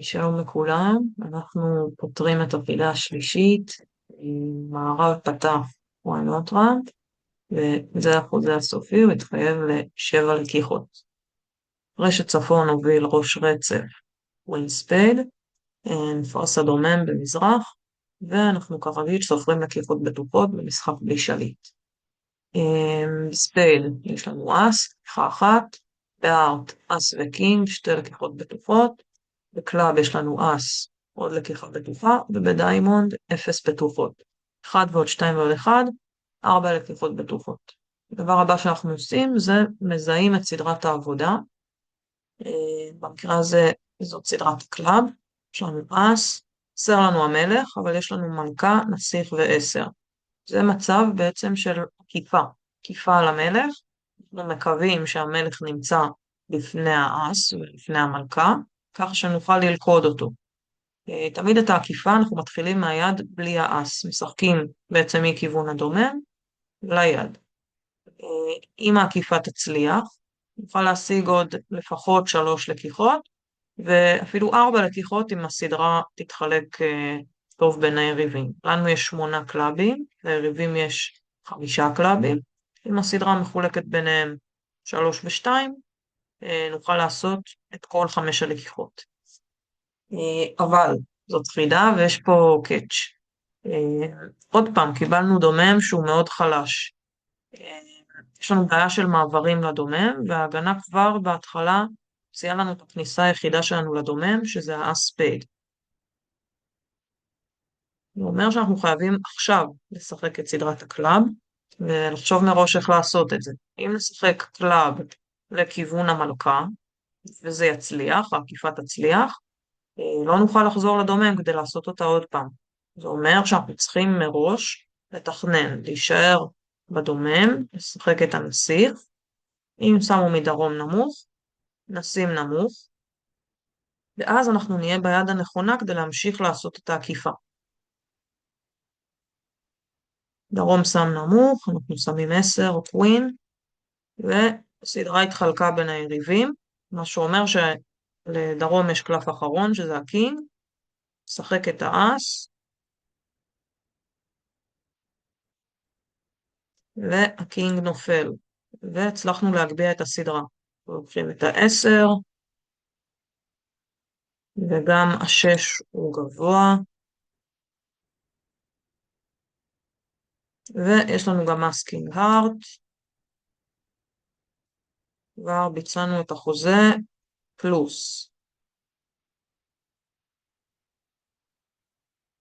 שלום לכולם, אנחנו פותרים את הפילה השלישית, מערב פתח why not run, וזה החוזה הסופי, הוא התחייב ל7 לקיחות. רשת צפון הוביל ראש רצף ווין ספייד, פרס הדומם במזרח, ואנחנו כרגיל סופרים לקיחות בטוחות במשחק בלי שליט. בספייד יש לנו אס, לקיחה אחת, בארט, אס וקינג, שתי לקיחות בטוחות, בקלאב יש לנו אס, עוד לקיחה בטוחה, ובדיימונד 0 בטוחות. 1 ועוד 2 ועוד 1, 4 לקיחות בטוחות. הדבר הבא שאנחנו עושים זה מזהים את סדרת העבודה. במקרה הזה זאת סדרת הקלאב, יש לנו אס, חסר לנו המלך, אבל יש לנו מלכה, נסיך ו10. זה מצב בעצם של עקיפה על המלך. אנחנו מקווים שהמלך נמצא לפני האס ולפני המלכה, כך שנוכל ללכוד אותו. תמיד את העקיפה אנחנו מתחילים מהיד בלי האס, משחקים בעצם מכיוון הדומם ליד. אם העקיפה תצליח, נוכל להשיג עוד לפחות 3 לקיחות, ואפילו 4 לקיחות אם הסדרה תתחלק טוב בין היריבים. לנו יש 8 קלאבים, ליריבים יש 5 קלאבים. אם הסדרה מחולקת ביניהם 3 ו-2, נוכל לעשות את כל 5 הלקיחות. אבל זאת חידה ויש פה קאץ'. עוד פעם, קיבלנו דומם שהוא מאוד חלש. יש לנו בעיה של מעברים לדומם, וההגנה כבר בהתחלה הציעה לנו את הכניסה היחידה שלנו לדומם, שזה האס ספייד. זה אומר שאנחנו חייבים עכשיו לשחק את סדרת הקלאב, ולחשוב מראש איך לעשות את זה. אם נשחק קלאב לכיוון המלכה, וזה יצליח, העקיפה תצליח, לא נוכל לחזור לדומם כדי לעשות אותה עוד פעם. זה אומר שאנחנו צריכים מראש לתכנן, להישאר בדומם, לשחק את הנסיך. אם שמו מדרום נמוך, נשים נמוך, ואז אנחנו נהיה ביד הנכונה כדי להמשיך לעשות את העקיפה. דרום שם נמוך, אנחנו שמים 10 או קווין, והסדרה התחלקה בין היריבים, מה שאומר שלדרום יש קלף אחרון שזה הקינג, שחק את האס, והקינג נופל, והצלחנו להגביה את הסדרה. לוקחים את ה10, וגם ה6 הוא גבוה, ויש לנו גם אסקינג הארט, כבר ביצענו את החוזה פלוס.